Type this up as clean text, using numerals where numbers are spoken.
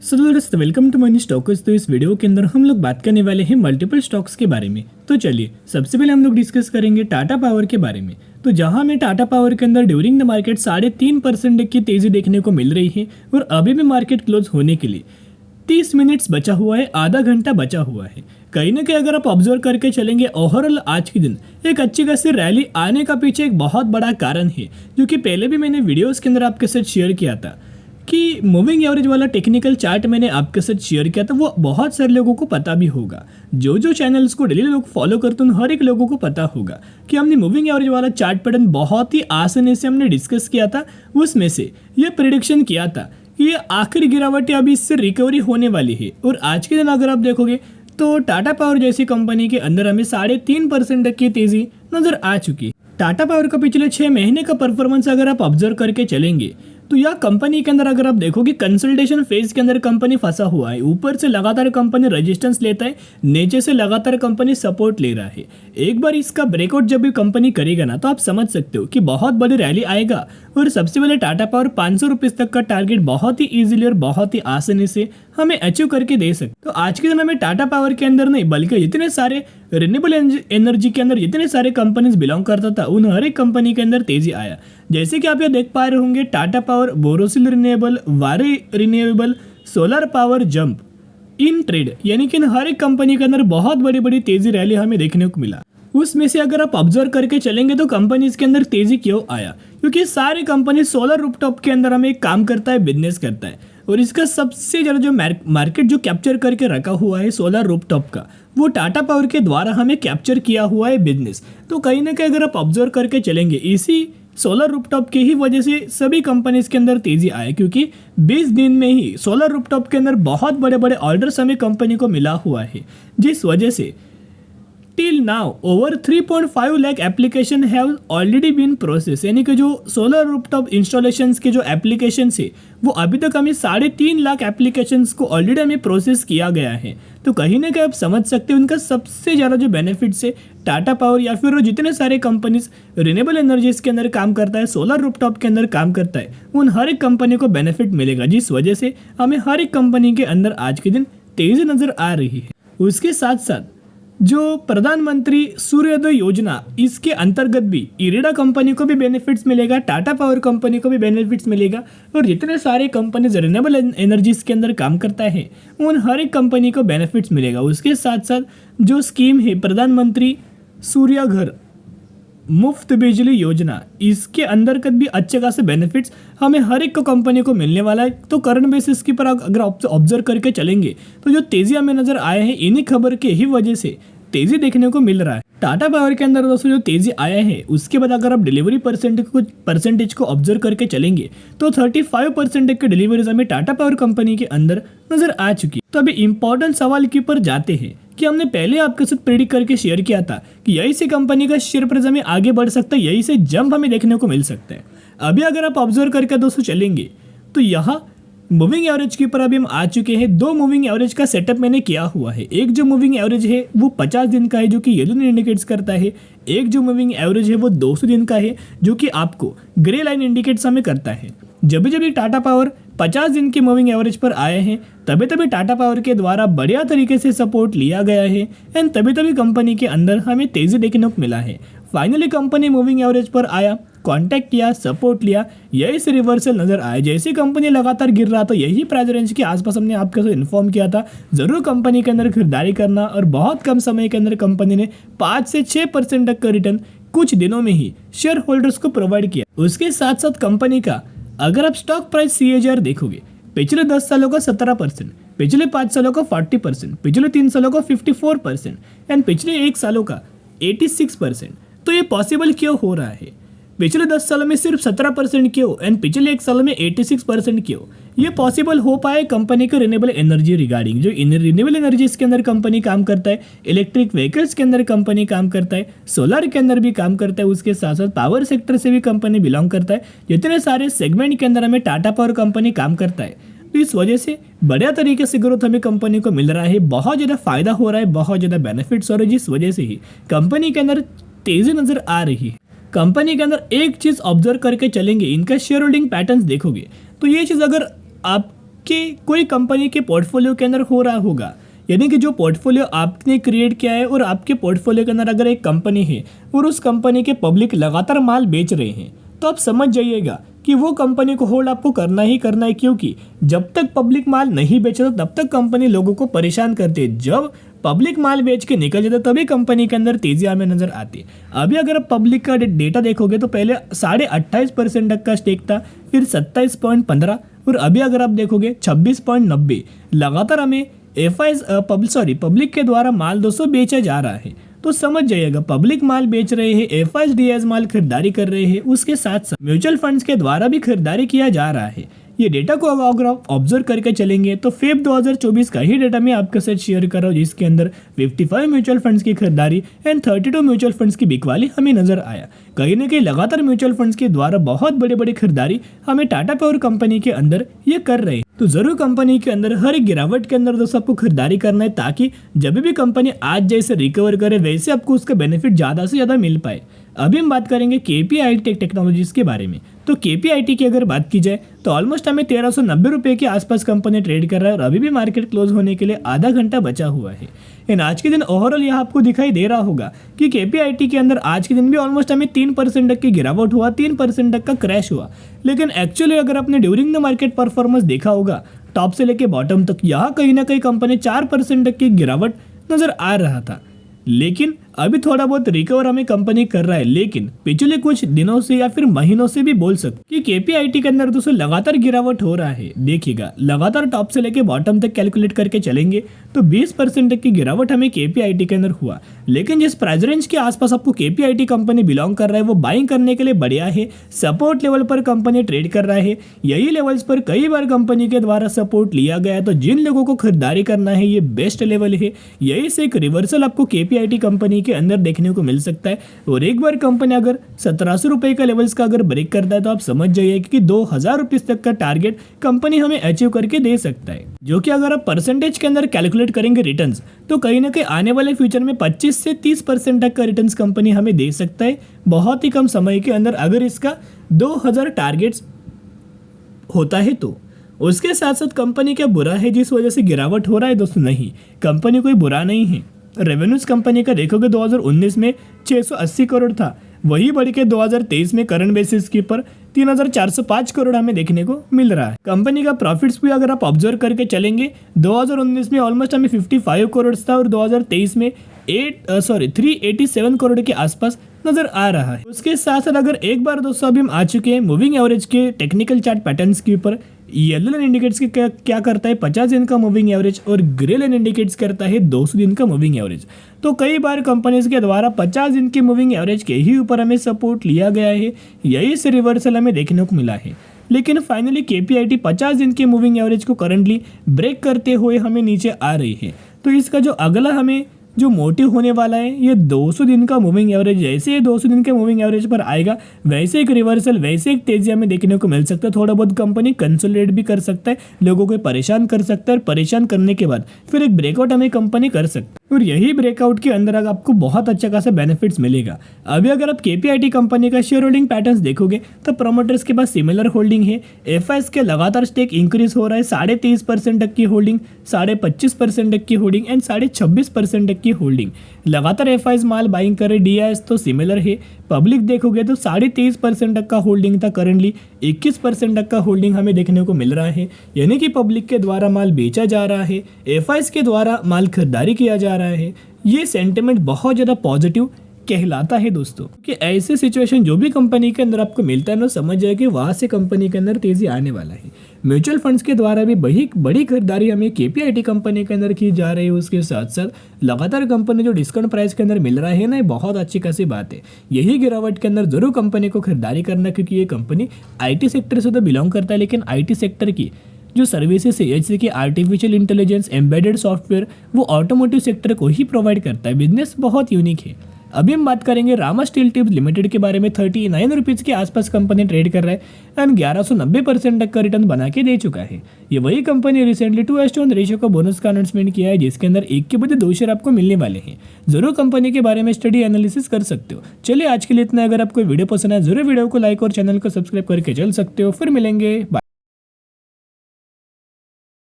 सो दोस्तों welcome to money stocks. तो इस वीडियो के अंदर हम लोग बात करने वाले हैं मल्टीपल स्टॉक्स के बारे में। तो चलिए सबसे पहले हम लोग डिस्कस करेंगे टाटा पावर के बारे में। तो जहां हमें टाटा पावर के अंदर ड्यूरिंग द मार्केट 3.5% की तेजी देखने को मिल रही है और अभी भी मार्केट क्लोज होने के लिए 30 मिनट्स बचा हुआ है, आधा घंटा बचा हुआ है। कहीं ना कहीं अगर आप ऑब्जर्व करके चलेंगे ओवरऑल आज के दिन एक अच्छी खासी रैली आने का पीछे एक बहुत बड़ा कारण है, जो कि पहले भी मैंने वीडियोस के अंदर आपके साथ शेयर किया था कि मूविंग एवरेज वाला टेक्निकल चार्ट मैंने आपके साथ शेयर किया था। वो बहुत सारे लोगों को पता भी होगा, जो चैनल्स को डेली लोग फॉलो करते हैं हर एक लोगों को पता होगा कि हमने मूविंग एवरेज वाला चार्ट पैटर्न बहुत ही आसानी से हमने डिस्कस किया था। उसमें से ये प्रिडिक्शन किया था कि ये आखिरी गिरावट अभी इससे रिकवरी होने वाली है। और आज के दिन अगर आप देखोगे तो टाटा पावर जैसी कंपनी के अंदर हमें 3.5% की तेजी नजर आ चुकी है। टाटा पावर का पिछले 6 महीने का परफॉर्मेंस अगर आप ऑब्जर्व करके चलेंगे तो यह कंपनी के अंदर अगर आप देखोगे कंसल्टेशन फेज के अंदर कंपनी फंसा हुआ है। ऊपर से लगातार कंपनी रेजिस्टेंस लेता है, नीचे से लगातार कंपनी सपोर्ट ले रहा है। एक बार इसका ब्रेकआउट जब भी कंपनी करेगा ना, तो आप समझ सकते हो कि बहुत बड़ी रैली आएगा। और सबसे पहले टाटा पावर 500 रुपीज तक का टारगेट बहुत ही इजीली और बहुत ही आसानी से हमें अचीव करके दे सकते। तो आज के दिन हमें टाटा पावर के अंदर नहीं बल्कि इतने सारे रिन्यूएबल एनर्जी के अंदर जितने सारे कंपनीज बिलोंग करता था उन हर एक कंपनी के अंदर तेजी आया। जैसे कि आप ये देख पा रहे होंगे टाटा पावर, बोरोसिल रिन्यूएबल, वारी renewable, solar power, jump in trade, यानी कि हर एक कंपनी के अंदर बहुत बड़ी बड़ी तेजी रैली हमें देखने को मिला। उसमें से अगर आप ऑब्जर्व करके चलेंगे तो कंपनीज के अंदर तेजी क्यों आया, क्योंकि सारी कंपनी सोलर रूफटॉप के अंदर हमें काम करता है, बिजनेस करता है। और इसका सबसे ज़्यादा जो मार्केट जो कैप्चर करके रखा हुआ है सोलर रूफटॉप का, वो टाटा पावर के द्वारा हमें कैप्चर किया हुआ है बिजनेस। तो कहीं ना कहीं अगर आप ऑब्जर्व करके चलेंगे इसी सोलर रूफटॉप के ही वजह से सभी कंपनीज के अंदर तेजी आए, क्योंकि 20 दिन में ही सोलर रूफटॉप के अंदर बहुत बड़े बड़े ऑर्डर्स हमें कंपनी को मिला हुआ है। जिस वजह से till now over 3.5 lakh application have already been process, यानी कि जो सोलर रूफटॉप इंस्टॉलेशंस के जो एप्लीकेशन है वो अभी तक हमें 3.5 लाख एप्लीकेशंस को ऑलरेडी हमें प्रोसेस किया गया है। तो कहीं ना कहीं आप समझ सकते हो उनका सबसे ज़्यादा जो बेनिफिट्स है टाटा पावर या फिर जितने सारे कंपनीज रिन्यूएबल एनर्जीज के अंदर काम करता है, सोलर रूफटॉप के अंदर काम करता है, उन हर एक कंपनी को बेनिफिट मिलेगा। जिस वजह से हमें हर एक कंपनी के अंदर आज के दिन तेजी नजर आ रही है। उसके साथ साथ जो प्रधानमंत्री सूर्योदय योजना, इसके अंतर्गत भी इरेडा कंपनी को भी बेनिफिट्स मिलेगा, टाटा पावर कंपनी को भी बेनिफिट्स मिलेगा। और जितने सारे कंपनीज रिन्यूएबल एनर्जीज के अंदर काम करता है उन हर एक कंपनी को बेनिफिट्स मिलेगा। उसके साथ साथ जो स्कीम है प्रधानमंत्री सूर्य घर मुफ्त बिजली योजना, इसके अंतर्गत भी अच्छे खासे बेनिफिट्स हमें हर एक कंपनी को मिलने वाला है। तो करंट बेसिस के पर अगर ऑब्जर्व करके चलेंगे तो जो तेजी हमें नजर आए हैं इन्हीं खबर के ही वजह से तेजी देखने को मिल रहा है। टाटा पावर के अंदर दोस्तों जो तेजी आया है उसके बाद अगर आप डिलीवरी परसेंटेज को ऑब्जर्व करके चलेंगे तो 35% की डिलीवरीज हमें टाटा पावर कंपनी के अंदर नजर आ चुकी है। तो अभी इंपॉर्टेंट सवाल के ऊपर जाते हैं कि हमने पहले आपके साथ प्रेडिक्ट करके शेयर किया था कि यही से कंपनी का शेयर प्राइस हमें आगे बढ़ सकता है, यही से जंप हमें देखने को मिल सकता है। अभी अगर आप ऑब्जर्व करके दोस्तों चलेंगे तो यहाँ मूविंग एवरेज के ऊपर अभी हम आ चुके हैं। 2 मूविंग एवरेज का सेटअप मैंने किया हुआ है। एक जो मूविंग एवरेज है वो 50 दिन का है जो कि येलो इंडिकेट्स करता है। एक जो मूविंग एवरेज है वो 200 दिन का है जो कि आपको ग्रे लाइन इंडिकेट्स हमें करता है। जब भी टाटा पावर 50 दिन के मूविंग एवरेज पर आए हैं तभी टाटा पावर के द्वारा बढ़िया तरीके से सपोर्ट लिया गया है एंड तभी कंपनी के अंदर हमें तेजी देखने को मिला है। फाइनली कंपनी मूविंग एवरेज पर आया, कांटेक्ट किया, सपोर्ट लिया, यही से रिवर्सल नजर आया। जैसे कंपनी लगातार गिर रहा था यही प्राइस रेंज के आसपास हमने आपके साथ इन्फॉर्म किया था जरूर कंपनी के अंदर खरीदारी करना, और बहुत कम समय के अंदर कंपनी ने 5 से 6% तक का रिटर्न कुछ दिनों में ही शेयर होल्डर्स को प्रोवाइड किया। उसके साथ साथ कंपनी का अगर आप स्टॉक प्राइस CAGR देखोगे पिछले 10 सालों का 17%, पिछले 5 सालों का 40%, पिछले 3 सालों का 54% एंड पिछले 1 सालों का 86%। तो ये पॉसिबल क्यों हो रहा है? पिछले 10 सालों में सिर्फ 17% क्यों एंड पिछले 1 सालों में 86% क्यों? ये पॉसिबल हो पाए कंपनी के रिन्यूएबल एनर्जी रिगार्डिंग, जो रिन्यूएबल एनर्जीज के अंदर कंपनी काम करता है, इलेक्ट्रिक व्हीकल्स के अंदर कंपनी काम करता है, सोलर के अंदर भी काम करता है, उसके साथ साथ पावर सेक्टर से भी कंपनी बिलोंग करता है। जितने सारे सेगमेंट के अंदर हमें टाटा पावर कंपनी काम करता है, तो इस वजह से बढ़िया तरीके से ग्रोथ हमें कंपनी को मिल रहा है, बहुत ज़्यादा फायदा हो रहा है, बहुत ज़्यादा बेनिफिट्स हो रहे हैं, जिस वजह से ही कंपनी के अंदर तेजी नजर आ रही है। कंपनी के अंदर एक चीज़ ऑब्जर्व करके चलेंगे, इनका शेयर होल्डिंग पैटर्न्स देखोगे तो ये चीज़ अगर आप आपके कोई कंपनी के पोर्टफोलियो के अंदर हो रहा होगा, यानी कि जो पोर्टफोलियो आपने क्रिएट किया है और आपके पोर्टफोलियो के अंदर अगर एक कंपनी है और उस कंपनी के पब्लिक लगातार माल बेच रहे हैं, तो आप समझ जाइएगा कि वो कंपनी को होल्ड आपको करना ही करना है, क्योंकि जब तक पब्लिक माल नहीं बेचता तब तक कंपनी लोगों को परेशान करती है। जब पब्लिक माल बेच के निकल जाता तभी कंपनी के अंदर तेजी हमें नजर आती है। अभी अगर आप पब्लिक का डेटा देखोगे तो पहले 28.5% तक का स्टेक था, फिर 27.15 और अभी अगर आप देखोगे 26.90। लगातार हमें पब्लिक के द्वारा माल दोस्तों बेचा जा रहा है। तो समझ जाइएगा, पब्लिक माल बेच रहे हैं, एफआईआईज माल खरीदारी कर रहे हैं, उसके साथ साथ म्यूचुअल फंड्स के द्वारा भी खरीदारी किया जा रहा है। ये डेटा को अगर आप ऑब्जर्व करके चलेंगे तो फेब 2024 का ही डेटा मैं आपके साथ शेयर कर रहा हूँ, जिसके अंदर 55 म्यूचुअल फंड्स की खरीदारी एंड 32 म्यूचुअल फंड्स की बिकवाली हमें नजर आया। कहीं ना कहीं लगातार म्यूचुअल फंड्स के द्वारा बहुत बड़ी बड़ी खरीदारी हमें टाटा पावर कंपनी के अंदर ये कर रहे हैं। तो जरूर कंपनी के अंदर हर एक गिरावट के अंदर दोस्तों आपको खरीदारी करना है, ताकि जब भी कंपनी आज जैसे रिकवर करे वैसे आपको उसका बेनिफिट ज़्यादा से ज़्यादा मिल पाए। अभी हम बात करेंगे केपीआईटी टेक्नोलॉजीज के बारे में। तो केपीआईटी की अगर बात की जाए तो ऑलमोस्ट हमें 1390 रुपये के आसपास कंपनी ट्रेड कर रहा है और अभी भी मार्केट क्लोज होने के लिए आधा घंटा बचा हुआ है। इन आज के दिन ओवरऑल यहाँ आपको दिखाई दे रहा होगा कि केपीआईटी के अंदर आज के दिन भी ऑलमोस्ट हमें 3% तक की गिरावट हुआ, 3% तक का क्रैश हुआ। लेकिन एक्चुअली अगर आपने ड्यूरिंग द मार्केट परफॉर्मेंस देखा होगा टॉप से लेके बॉटम तक, यहाँ कहीं ना कहीं कंपनी 4% तक की गिरावट नजर आ रहा था। लेकिन अभी थोड़ा बहुत रिकवर हमें कंपनी कर रहा है, लेकिन पिछले कुछ दिनों से या फिर महीनों से भी बोल सकते कि केपीआईटी के अंदर दोस्तों लगातार गिरावट हो रहा है। देखिएगा, लगातार टॉप से लेके बॉटम तक कैलकुलेट करके चलेंगे तो 20% तक की गिरावट हमें केपीआईटी के अंदर हुआ। लेकिन जिस प्राइस रेंज के आसपास आपको केपीआईटी कंपनी बिलोंग कर रहा है वो बाइंग करने के लिए बढ़िया है। सपोर्ट लेवल पर कंपनी ट्रेड कर रहा है, यही लेवल्स पर कई बार कंपनी के द्वारा सपोर्ट लिया गया है। तो जिन लोगों को खरीदारी करना है ये बेस्ट लेवल है, यही से एक रिवर्सल आपको केपीआईटी कंपनी के अंदर देखने को मिल सकता है। और एक बार कंपनी अगर 1700 रुपए का लेवल्स का अगर ब्रेक करता है तो आप समझ जाइए कि 2000 रुपीज तक का टारगेट कंपनी हमें अचीव करके दे सकता है, जो कि अगर आप परसेंटेज के अंदर कैलकुलेट करेंगे रिटर्न्स तो कहीं ना कहीं आने वाले फ्यूचर में 25 से 30% तक का रिटर्न्स कंपनी हमें दे सकता है बहुत ही कम समय के अंदर, अगर इसका 2000 टारगेट्स होता है तो। उसके साथ साथ कंपनी क्या बुरा है जिस वजह से गिरावट हो रहा है? दोस्तों नहीं, कंपनी कोई बुरा नहीं है। रेवेन्यूज कंपनी का देखोगे 2019 में 680 करोड़ था, वही बढ़ के 2023 में करंट बेसिस के पर 3405 करोड़ हमें देखने को मिल रहा है। कंपनी का प्रॉफिट्स भी अगर आप ऑब्जर्व करके चलेंगे 2019 में ऑलमोस्ट हमें 55 करोड़ था और 2023 में 387 करोड़ के आसपास नजर आ रहा है। उसके साथ साथ अगर एक बार दोस्तों अभी हम आ चुके हैं मूविंग एवरेज के टेक्निकल चार्ट पैटर्न्स के ऊपर, येलो लाइन इंडिकेट्स क्या करता है 50 दिन का मूविंग एवरेज और ग्रे लाइन इंडिकेट्स करता है 200 दिन का मूविंग एवरेज। तो कई बार कंपनीज के द्वारा 50 दिन के मूविंग एवरेज के ही ऊपर हमें सपोर्ट लिया गया है, यही से रिवर्सल हमें देखने को मिला है। लेकिन फाइनली केपीआईटी 50 दिन के मूविंग एवरेज को करंटली ब्रेक करते हुए हमें नीचे आ रही है। तो इसका जो अगला हमें जो मोटिव होने वाला है ये 200 दिन का मूविंग एवरेज। जैसे ये 200 दिन के मूविंग एवरेज पर आएगा वैसे एक रिवर्सल, वैसे एक तेजी हमें देखने को मिल सकता है। थोड़ा बहुत कंपनी कंसोलिडेट भी कर सकता है, लोगों को परेशान कर सकता है और परेशान करने के बाद फिर एक ब्रेकआउट हमें कंपनी कर सकती है और यही ब्रेकआउट के अंदर आपको बहुत अच्छा खासा बेनिफिट्स मिलेगा। अभी अगर आप केपीआईटी कंपनी का शेयर होल्डिंग पैटर्न्स देखोगे तो प्रमोटर्स के पास सिमिलर होल्डिंग है। एफआईआईज के लगातार स्टेक इंक्रीज हो रहा है, 23.5% तक की होल्डिंग, 25% तक की होल्डिंग एंड 26% तक की होल्डिंग। लगातार एफआईआईज माल बाइंग करे, डीआईएस तो सिमिलर है। पब्लिक देखोगे तो 23.5% तक का होल्डिंग था, करंटली 21% तक का होल्डिंग हमें देखने को मिल रहा है। यानी कि पब्लिक के द्वारा माल बेचा जा रहा है, एफआईआईज के द्वारा माल खरीदारी किया जा रहा है। ये सेंटिमेंट बहुत ज़्यादा पॉजिटिव कहलाता है दोस्तों, कि ऐसे सिचुएशन जो भी कंपनी के अंदर आपको मिलता है ना, समझ जाए कि वहाँ से कंपनी के अंदर तेजी आने वाला है। म्यूचुअल फंड्स के द्वारा भी बड़ी खरीदारी हमें केपीआईटी कंपनी के अंदर की जा रही है। उसके साथ साथ लगातार कंपनी जो डिस्काउंट प्राइस के अंदर मिल रहा है ना, ये बहुत अच्छी खासी बात है। यही गिरावट के अंदर जरूर कंपनी को खरीदारी करना, क्योंकि ये कंपनी आईटी सेक्टर से तो बिलोंग करता है, लेकिन आईटी सेक्टर की जो सर्विसेज है जैसे कि आर्टिफिशियल इंटेलिजेंस, एम्बेडेड सॉफ्टवेयर, वो ऑटोमोटिव सेक्टर को ही प्रोवाइड करता है। बिजनेस बहुत यूनिक है। अभी हम बात करेंगे रामा स्टील ट्यूब्स लिमिटेड के बारे में। 39 रुपीज़ के आसपास कंपनी ट्रेड कर रहा है एंड 1190% तक का रिटर्न बना के दे चुका है। ये वही कंपनी रिसेंटली 2:1 रेशियो का बोनस का अनाउंसमेंट किया है, जिसके अंदर 1 के बदले 2 शेयर आपको मिलने वाले हैं। जरूर कंपनी के बारे में स्टडी एनालिसिस कर सकते हो। चलिए आज के लिए इतना। अगर आपको वीडियो पसंद आए जरूर वीडियो को लाइक और चैनल को सब्सक्राइब करके चल सकते हो। फिर मिलेंगे, बाय।